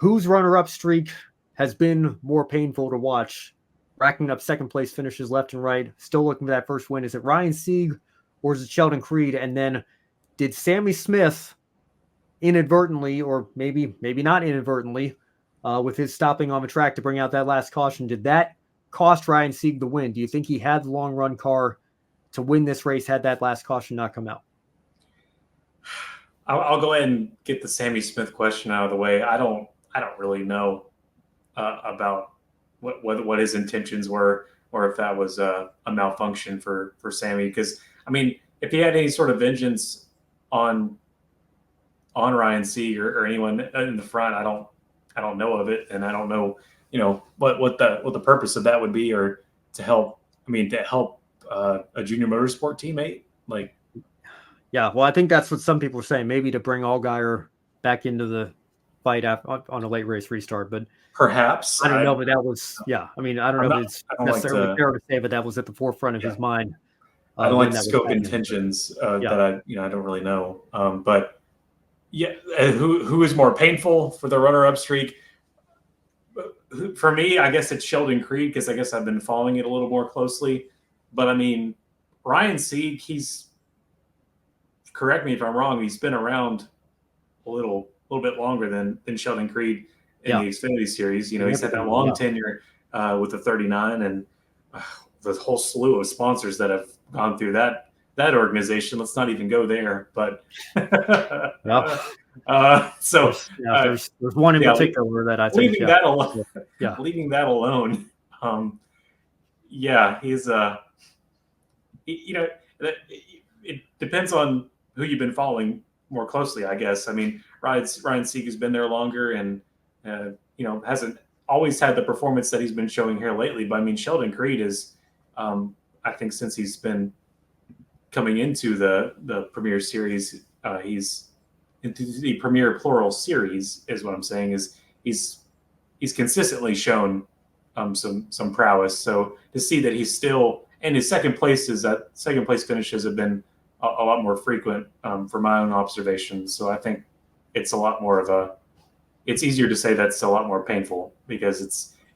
whose runner-up streak has been more painful to watch? Racking up second-place finishes left and right, still looking for that first win. Is it Ryan Sieg or is it Sheldon Creed? And then did Sammy Smith inadvertently, or maybe not inadvertently, with his stopping on the track to bring out that last caution, did that cost Ryan Sieg the win? Do you think he had the long-run car to win this race had that last caution not come out? I'll go ahead and get the Sammy Smith question out of the way. I don't really know about what his intentions were, or if that was a malfunction for Sammy. Because I mean, if he had any sort of vengeance on Ryan Sieg or anyone in the front, I don't know of it, and I don't know, what the purpose of that would be, or to help a junior motorsport teammate, like. Yeah, well, I think that's what some people are saying, maybe to bring Allgaier back into the fight on a late race restart, but perhaps I don't know, but that was, yeah. I mean, I don't know if it's necessarily fair to say, but that was at the forefront of his mind. I don't like to scope intentions that I don't really know. But yeah, who is more painful for the runner-up streak? For me, I guess it's Sheldon Creed, because I guess I've been following it a little more closely. But I mean, Ryan Sieg, correct me if I'm wrong, he's been around a little bit longer than Sheldon Creed in the Xfinity Series. He's had that long tenure with the 39, and the whole slew of sponsors that have gone through that organization. Let's not even go there. But there's one in particular that I think leaving that alone. Leaving that alone. He's it depends on who you've been following more closely, I guess. I mean, Ryan Sieg has been there longer, and hasn't always had the performance that he's been showing here lately. But I mean, Sheldon Creed is, I think, since he's been coming into the Premier Series, he's into the Premier Plural Series, is what I'm saying. Is he's consistently shown some prowess. So to see that he's still, and his second place finishes have been a lot more frequent for my own observations. So I think it's a lot more it's easier to say that's a lot more painful, because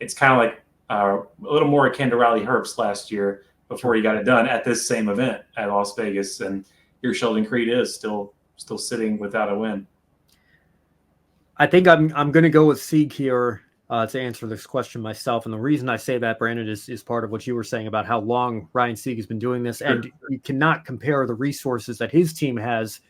it's kind of like a little more akin to Riley Herbst last year before he got it done at this same event at Las Vegas. And here Sheldon Creed is still sitting without a win. I think I'm going to go with Sieg here to answer this question myself. And the reason I say that, Brandon, is part of what you were saying about how long Ryan Sieg has been doing this. And you cannot compare the resources that his team has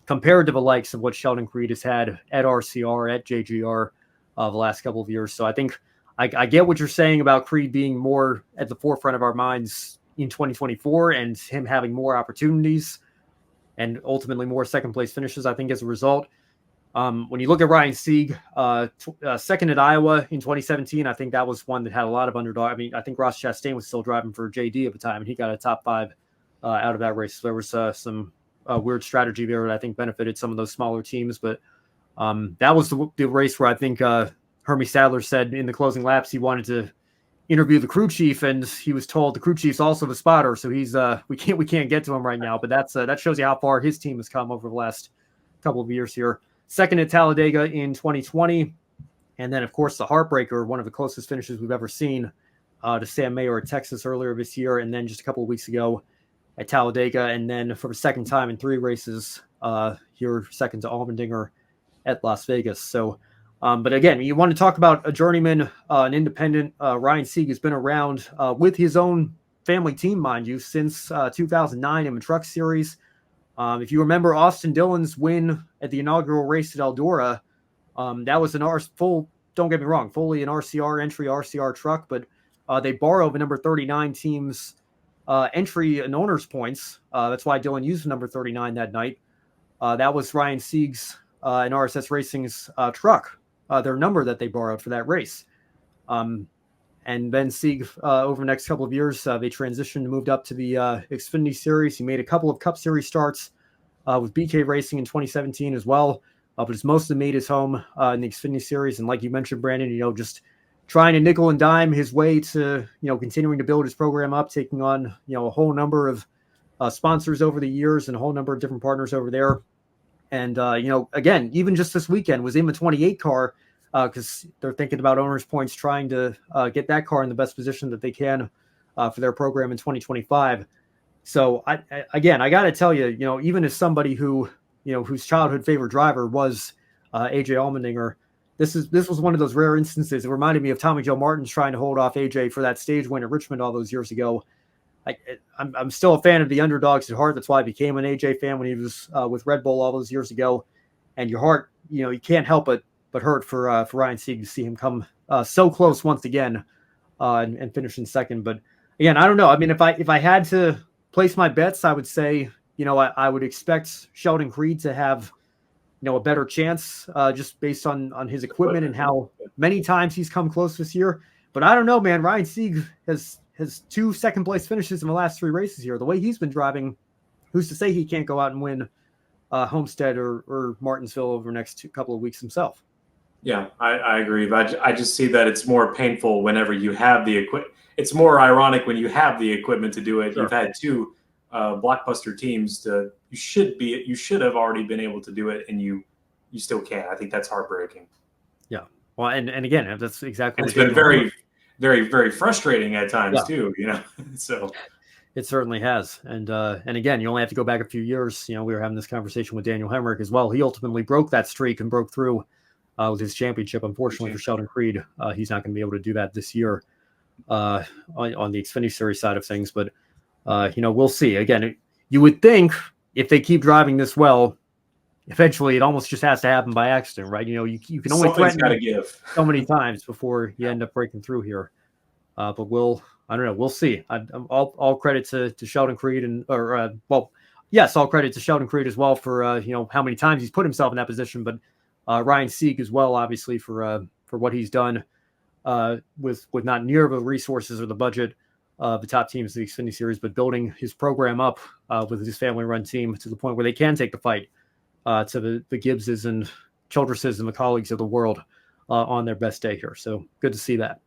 compared to the likes of what Sheldon Creed has had at RCR, at JGR the last couple of years. So I think I get what you're saying about Creed being more at the forefront of our minds in 2024 and him having more opportunities and ultimately more second place finishes, I think, as a result. When you look at Ryan Sieg, second at Iowa in 2017, I think that was one that had a lot of underdog. I mean, I think Ross Chastain was still driving for JD at the time, and he got a top 5 out of that race. So there was some weird strategy there that I think benefited some of those smaller teams. But that was the race where I think Hermie Sadler said in the closing laps he wanted to interview the crew chief, and he was told the crew chief's also the spotter, so he's we can't get to him right now. But that shows you how far his team has come over the last couple of years here. Second at Talladega in 2020, and then of course the heartbreaker, one of the closest finishes we've ever seen, to Sam Mayer at Texas earlier this year, and then just a couple of weeks ago at Talladega, and then for the second time in 3 races here, second to Allmendinger at Las Vegas. So, but again, you want to talk about a journeyman, an independent. Ryan Sieg has been around with his own family team, mind you, since 2009 in the Truck Series. If you remember Austin Dillon's win at the inaugural race at Eldora, that was don't get me wrong, fully an RCR entry, RCR truck, but they borrow the number 39 team's entry and owner's points. That's why Dillon used the number 39 that night. That was Ryan Sieg's and RSS Racing's truck, their number that they borrowed for that race. And then Sieg, over the next couple of years, they transitioned, moved up to the Xfinity Series. He made a couple of Cup Series starts with BK Racing in 2017 as well, but has mostly made his home in the Xfinity Series. And like you mentioned, Brandon, just trying to nickel and dime his way to, continuing to build his program up, taking on, a whole number of sponsors over the years and a whole number of different partners over there. And, again, even just this weekend was in the 28 car because they're thinking about owners' points, trying to get that car in the best position that they can for their program in 2025. So again, I got to tell you, even as somebody who, whose childhood favorite driver was AJ Allmendinger, this was one of those rare instances. It reminded me of Tommy Joe Martin's trying to hold off AJ for that stage win at Richmond all those years ago. I'm still a fan of the underdogs at heart. That's why I became an AJ fan when he was with Red Bull all those years ago. And your heart, you can't help but hurt for Ryan Sieg to see him come so close once again and finish in second. But again, I don't know. I mean, if I had to place my bets, I would say, I would expect Sheldon Creed to have, a better chance just based on his equipment and how many times he's come close this year. But I don't know, man. Ryan Sieg has 2 second-place finishes in the last 3 races here. The way he's been driving, who's to say he can't go out and win Homestead or Martinsville over the next couple of weeks himself? Yeah, I agree. But I just see that it's more painful whenever you have the equipment. It's more ironic when you have the equipment to do it. Sure. You've had 2 blockbuster teams. You should have already been able to do it, and you still can't. I think that's heartbreaking. Yeah. Well, and again, that's exactly. And it's been very, very, very frustrating at times too. So. It certainly has. And again, you only have to go back a few years. We were having this conversation with Daniel Hemrick as well. He ultimately broke that streak and broke through with his championship. Unfortunately for Sheldon Creed, he's not going to be able to do that this year on the Xfinity Series side of things. But, we'll see. Again, you would think if they keep driving this well, eventually it almost just has to happen by accident, right? You can only threaten so many times before you end up breaking through here. But I don't know. We'll see. All credit to Sheldon Creed all credit to Sheldon Creed as well for how many times he's put himself in that position. But Ryan Sieg as well, obviously for what he's done with not near the resources or the budget of the top teams in the Xfinity Series, but building his program up with his family-run team to the point where they can take the fight to the Gibbses and Childresses and the colleagues of the world on their best day here. So good to see that.